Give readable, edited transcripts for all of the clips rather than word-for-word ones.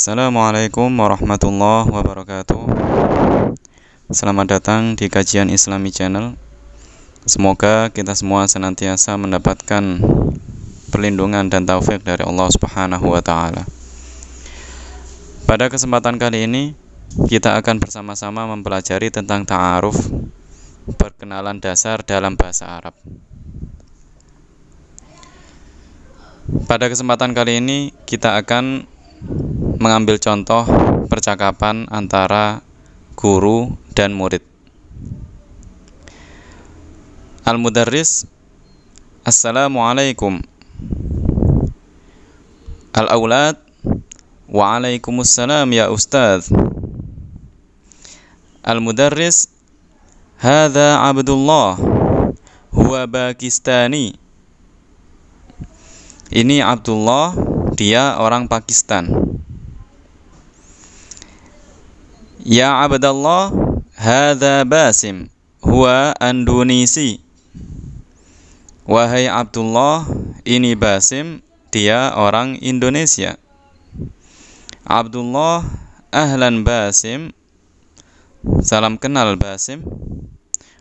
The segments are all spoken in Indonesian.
Assalamualaikum warahmatullahi wabarakatuh. Selamat datang di kajian Islami Channel. Semoga kita semua senantiasa mendapatkan perlindungan dan taufik dari Allah Subhanahu wa taala. Pada kesempatan kali ini kita akan bersama-sama mempelajari tentang ta'aruf, perkenalan dasar dalam bahasa Arab. Pada kesempatan kali ini kita akan mengambil contoh percakapan antara guru dan murid. Al-mudarris, Assalamualaikum. Al-aulad, Waalaikumsalam ya Ustaz. Al-mudarris, Hadza Abdullah, huwa Pakistani. Ini Abdullah, dia orang Pakistan. Ya Abdullah, hadza Basim, huwa Indonesi. Wahai Abdullah, ini Basim, dia orang Indonesia. Abdullah, ahlan Basim, salam kenal Basim.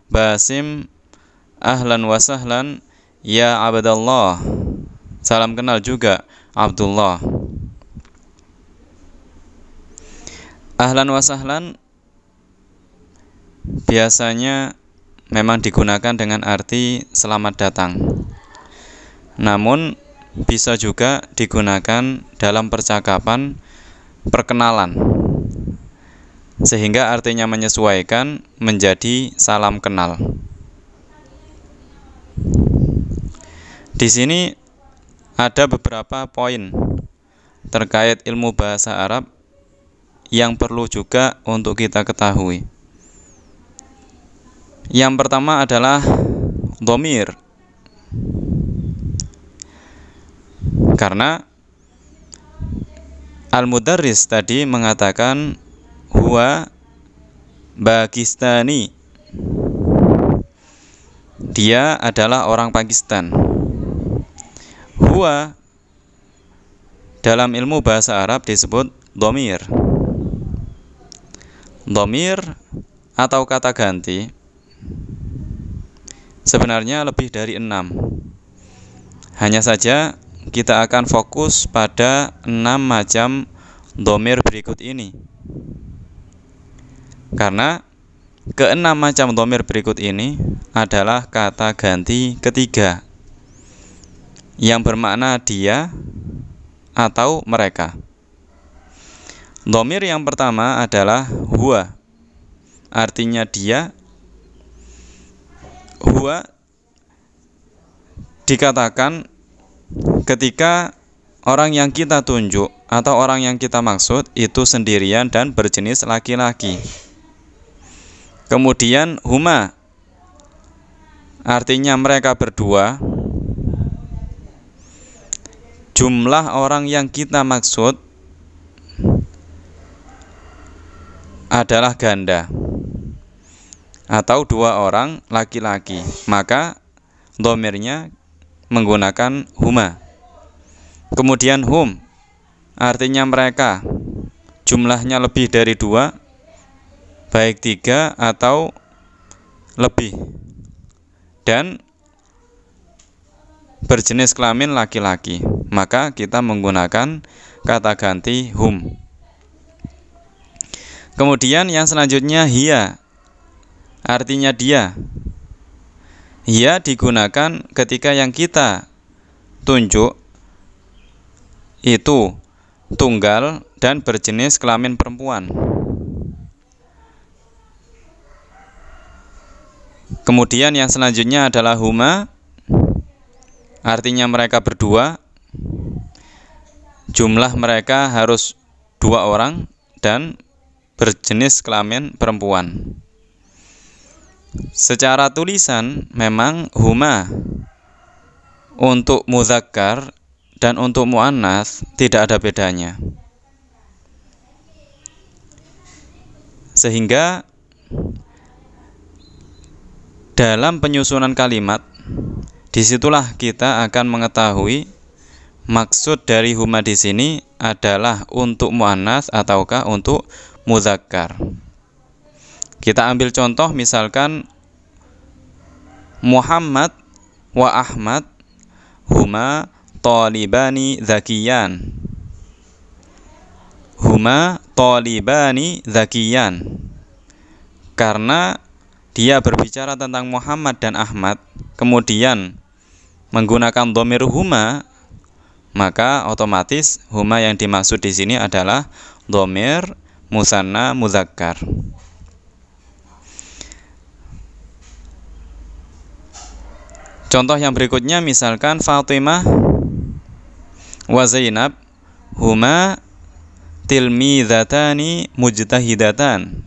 Basim, ahlan wa sahlan ya Abdullah, salam kenal juga Abdullah. Ahlan wa sahlan biasanya memang digunakan dengan arti selamat datang. Namun bisa juga digunakan dalam percakapan perkenalan, sehingga artinya menyesuaikan menjadi salam kenal. Di sini ada beberapa poin terkait ilmu bahasa Arab yang perlu juga untuk kita ketahui. Yang pertama adalah dhamir. Karena al-mudarris tadi mengatakan huwa Pakistani, dia adalah orang Pakistan. Huwa dalam ilmu bahasa Arab disebut dhamir. Dhamir atau kata ganti sebenarnya lebih dari 6. Hanya saja kita akan fokus pada 6 macam dhamir berikut ini. Karena ke-6 macam dhamir berikut ini adalah kata ganti ketiga yang bermakna dia atau mereka. Dhamir yang pertama adalah huwa, artinya dia. Huwa dikatakan ketika orang yang kita tunjuk atau orang yang kita maksud itu sendirian dan berjenis laki-laki. Kemudian huma, artinya mereka berdua. Jumlah orang yang kita maksud adalah ganda atau 2 orang laki-laki, maka dhamirnya menggunakan huma. Kemudian hum, artinya mereka, jumlahnya lebih dari 2, baik 3 atau lebih, dan berjenis kelamin laki-laki, maka kita menggunakan kata ganti hum. Kemudian yang selanjutnya hiya, artinya dia. Hiya digunakan ketika yang kita tunjuk itu tunggal dan berjenis kelamin perempuan. Kemudian yang selanjutnya adalah huma, artinya mereka berdua. Jumlah mereka harus 2 orang dan berjenis kelamin perempuan. Secara tulisan memang huma untuk mudzakkar dan untuk muannats tidak ada bedanya. Sehingga dalam penyusunan kalimat disitulah kita akan mengetahui maksud dari huma di sini adalah untuk muannas ataukah untuk mudzakkar. Kita ambil contoh misalkan Muhammad wa Ahmad huma talibani zakiyan. Huma talibani zakiyan. Karena dia berbicara tentang Muhammad dan Ahmad, kemudian menggunakan dhamir huma, maka otomatis huma yang dimaksud di sini adalah dhamir musanna mudzakkar. Contoh yang berikutnya misalkan Fatimah wa Zainab huma tilmizatani mujtahidatan.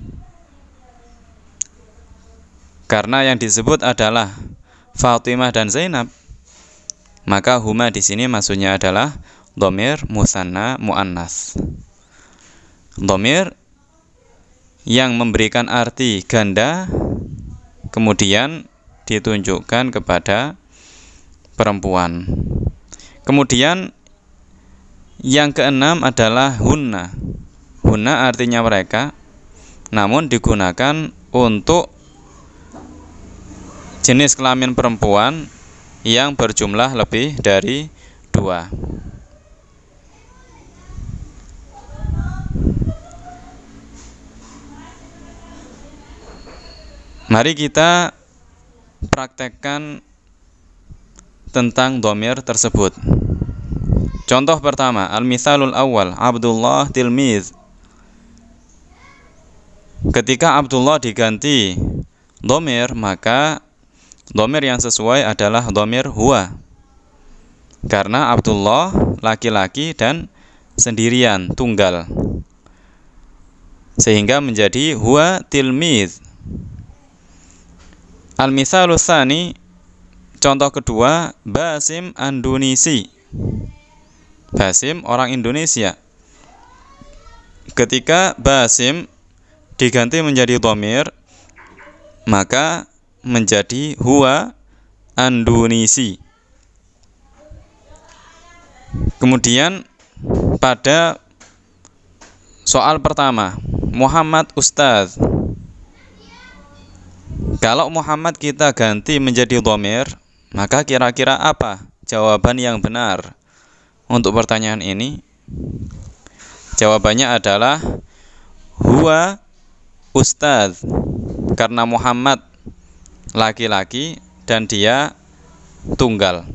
Karena yang disebut adalah Fatimah dan Zainab, maka huma di sini maksudnya adalah dhamir musanna muannas. Dhamir yang memberikan arti ganda kemudian ditunjukkan kepada perempuan. Kemudian yang keenam adalah hunna. Hunna artinya mereka, namun digunakan untuk jenis kelamin perempuan yang berjumlah lebih dari 2. Mari kita praktekkan tentang dhamir tersebut. Contoh pertama, al-mithalul awal, Abdullah tilmiz. Ketika Abdullah diganti dhamir, maka dhamir yang sesuai adalah dhamir huwa. Karena Abdullah laki-laki dan sendirian, tunggal. Sehingga menjadi huwa tilmiz. Al-mithalus tsani, contoh kedua, Basim Andunisi. Basim orang Indonesia. Ketika Basim diganti menjadi dhamir, maka menjadi huwa Andunisi. Kemudian pada soal pertama, Muhammad Ustaz. Kalau Muhammad kita ganti menjadi dhamir, maka kira-kira apa jawaban yang benar untuk pertanyaan ini? Jawabannya adalah huwa Ustaz. Karena Muhammad laki-laki dan dia tunggal.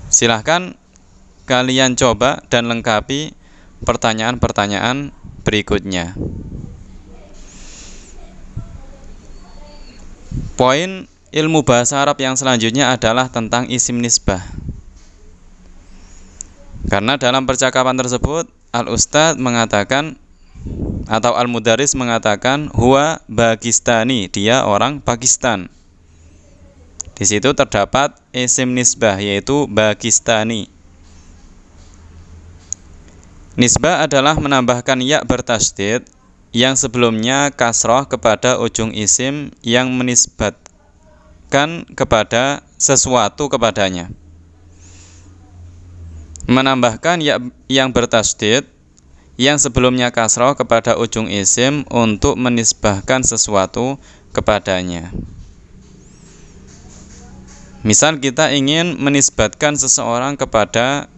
Silahkan kalian coba dan lengkapi pertanyaan-pertanyaan berikutnya. Poin ilmu bahasa Arab yang selanjutnya adalah tentang isim nisbah. Karena dalam percakapan tersebut Al-Ustadz mengatakan atau Al-Mudaris mengatakan huwa Pakistani, dia orang Pakistan. Di situ terdapat isim nisbah yaitu Pakistani. Nisbah adalah menambahkan ya bertasydid yang sebelumnya kasroh kepada ujung isim yang menisbatkan kepada sesuatu kepadanya. Menambahkan ya yang bertasydid yang sebelumnya kasroh kepada ujung isim untuk menisbahkan sesuatu kepadanya. Misal kita ingin menisbatkan seseorang kepada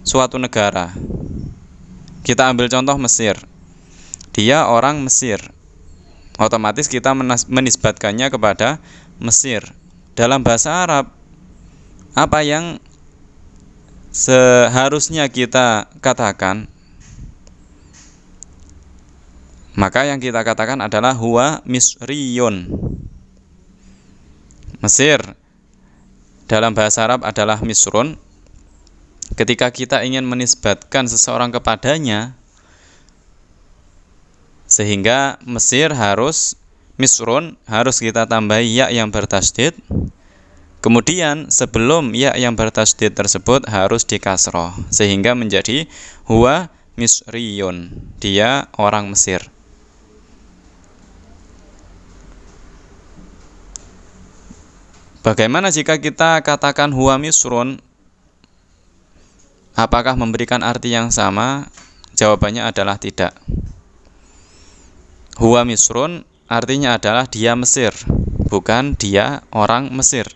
suatu negara. Kita ambil contoh Mesir. Dia orang Mesir. Otomatis kita menisbatkannya kepada Mesir. Dalam bahasa Arab, apa yang seharusnya kita katakan? Maka yang kita katakan adalah huwa misriyun. Mesir dalam bahasa Arab adalah misrun. Ketika kita ingin menisbatkan seseorang kepadanya, sehingga Mesir harus misrun, harus kita tambahi ya yang bertasydid. Kemudian sebelum ya yang bertasydid tersebut harus dikasroh, sehingga menjadi huwa misriyun, dia orang Mesir. Bagaimana jika kita katakan huwa misrun? Apakah memberikan arti yang sama? Jawabannya adalah tidak. Huwa misrun artinya adalah dia Mesir, bukan dia orang Mesir.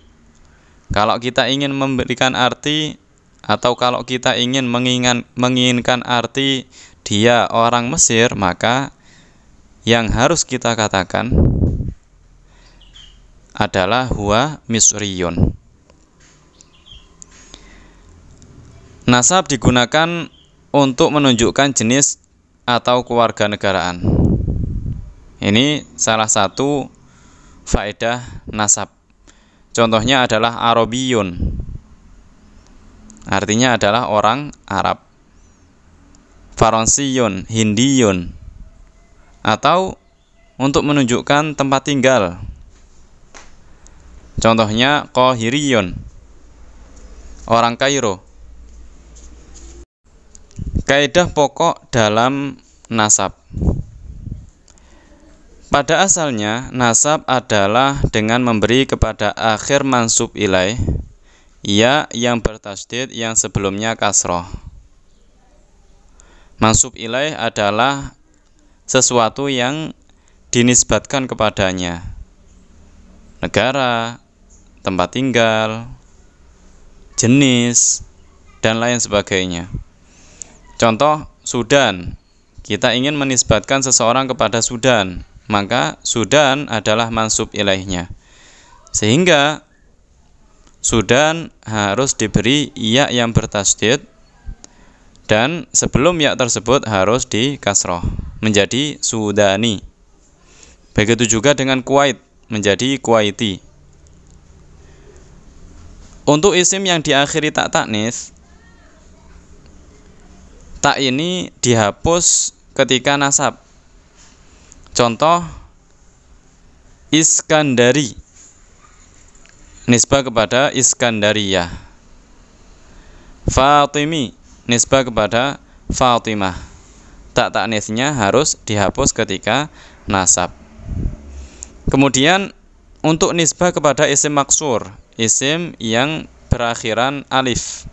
Kalau kita ingin memberikan arti, atau kalau kita ingin menginginkan arti dia orang Mesir, maka yang harus kita katakan adalah huwa misriyun. Nasab digunakan untuk menunjukkan jenis atau kewarganegaraan. Ini salah satu faedah nasab. Contohnya adalah Arabiyun, artinya adalah orang Arab. Faransiyun, Hindiyun, atau untuk menunjukkan tempat tinggal. Contohnya Qahiriyun, orang Kairo. Kaidah pokok dalam nasab. Pada asalnya, nasab adalah dengan memberi kepada akhir mansub ilaih ya yang bertasydid yang sebelumnya kasroh. Mansub ilaih adalah sesuatu yang dinisbatkan kepadanya. Negara, tempat tinggal, jenis, dan lain sebagainya. Contoh, Sudan. Kita ingin menisbatkan seseorang kepada Sudan, maka Sudan adalah mansub ilaihnya. Sehingga Sudan harus diberi ya yang bertasydid, dan sebelum ya tersebut harus dikasroh menjadi Sudani. Begitu juga dengan Kuwait menjadi Kuwaiti. Untuk isim yang diakhiri tak taknis, tak ini dihapus ketika nasab. Contoh, Iskandari, nisbah kepada Iskandariyah. Fatimi, nisbah kepada Fatimah. Tak taknisnya harus dihapus ketika nasab. Kemudian untuk nisbah kepada isim maksur, isim yang berakhiran alif.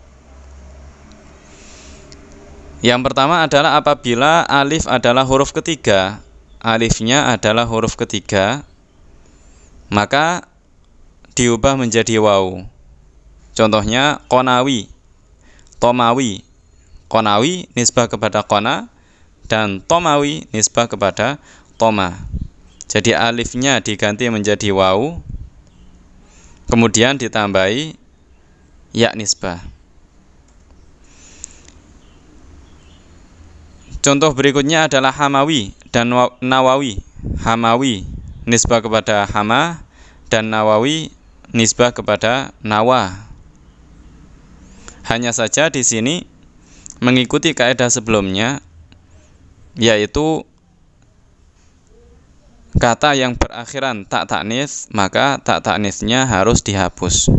Yang pertama adalah apabila alif adalah huruf ketiga, alifnya adalah huruf ketiga, maka diubah menjadi waw. Contohnya Qonawi, Tomawi. Qonawi nisbah kepada Qona, dan Tomawi nisbah kepada Toma. Jadi alifnya diganti menjadi waw, kemudian ditambahi ya nisbah. Contoh berikutnya adalah Hamawi dan Nawawi. Hamawi nisbah kepada Hama, dan Nawawi nisbah kepada Nawa. Hanya saja di sini mengikuti kaidah sebelumnya, yaitu kata yang berakhiran tak taknis, maka tak taknisnya harus dihapus.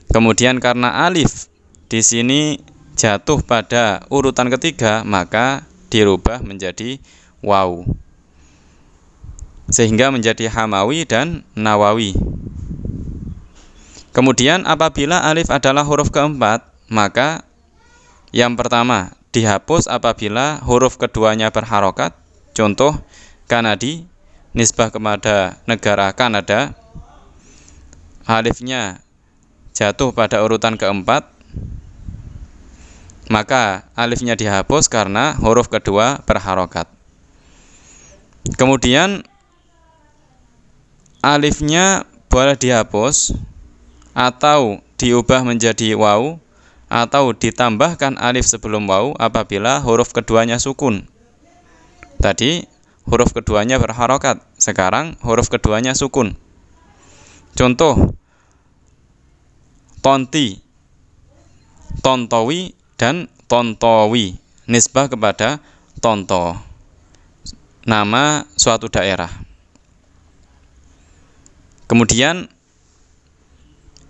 Kemudian karena alif di sini jatuh pada urutan ketiga, maka dirubah menjadi waw, sehingga menjadi Hamawi dan Nawawi. Kemudian apabila alif adalah huruf keempat, maka yang pertama dihapus apabila huruf keduanya berharokat. Contoh, Kanadi nisbah kepada negara Kanada, alifnya jatuh pada urutan keempat, maka alifnya dihapus karena huruf kedua berharokat. Kemudian alifnya boleh dihapus atau diubah menjadi waw, atau ditambahkan alif sebelum waw apabila huruf keduanya sukun. Tadi huruf keduanya berharokat, sekarang huruf keduanya sukun. Contoh, Tonti, Tontowi, dan Tontowi nisbah kepada Tonto, nama suatu daerah. Kemudian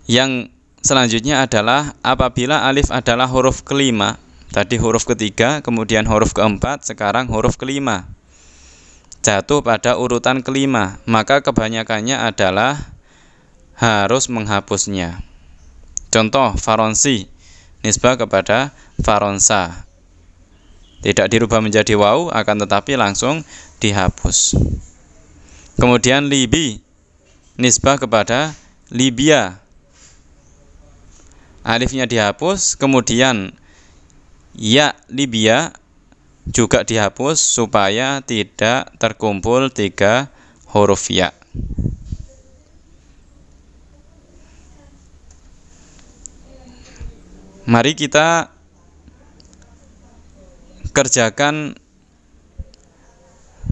yang selanjutnya adalah apabila alif adalah huruf kelima. Tadi huruf ketiga, kemudian huruf keempat, sekarang huruf kelima, jatuh pada urutan kelima, maka kebanyakannya adalah harus menghapusnya. Contoh Faronsi, nisbah kepada Faronsa, tidak dirubah menjadi waw, akan tetapi langsung dihapus. Kemudian Libi, nisbah kepada Libya, alifnya dihapus, kemudian ya Libya juga dihapus supaya tidak terkumpul 3 huruf ya. Mari kita kerjakan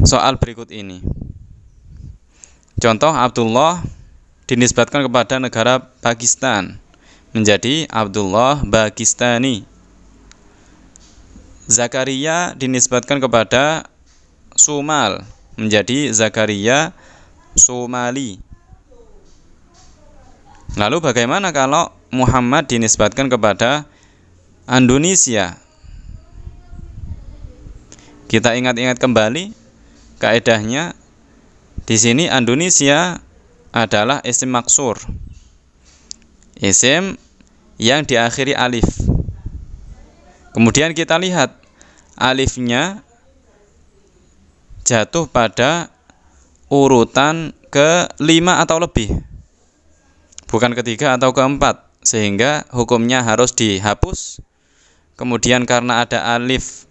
soal berikut ini. Contoh Abdullah dinisbatkan kepada negara Pakistan menjadi Abdullah Pakistani. Zakaria dinisbatkan kepada Sumal menjadi Zakaria Somali. Lalu bagaimana kalau Muhammad dinisbatkan kepada Indonesia? Kita ingat-ingat kembali kaedahnya. Di sini Indonesia adalah isim maksur, isim yang diakhiri alif. Kemudian kita lihat alifnya jatuh pada urutan ke-5 atau lebih, bukan ke-3 atau ke-4, sehingga hukumnya harus dihapus. Kemudian karena ada alif,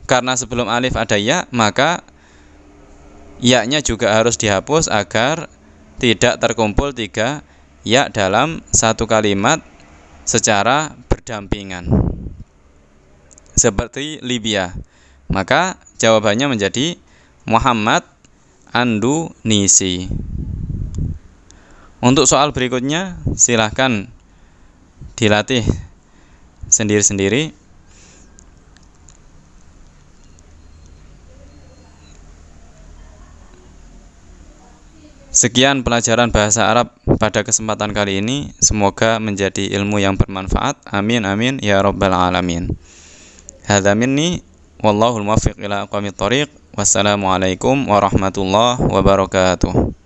karena sebelum alif ada ya, maka ya-nya juga harus dihapus agar tidak terkumpul 3 ya dalam satu kalimat secara berdampingan, seperti Libya. Maka jawabannya menjadi Muhammad Andunisi. Untuk soal berikutnya silahkan dilatih sendiri-sendiri. Sekian pelajaran bahasa Arab pada kesempatan kali ini. Semoga menjadi ilmu yang bermanfaat. Amin amin ya rabbal alamin. Hadza minni wallahul muwaffiq ila aqwamit thoriq. Wassalamualaikum warahmatullahi wabarakatuh.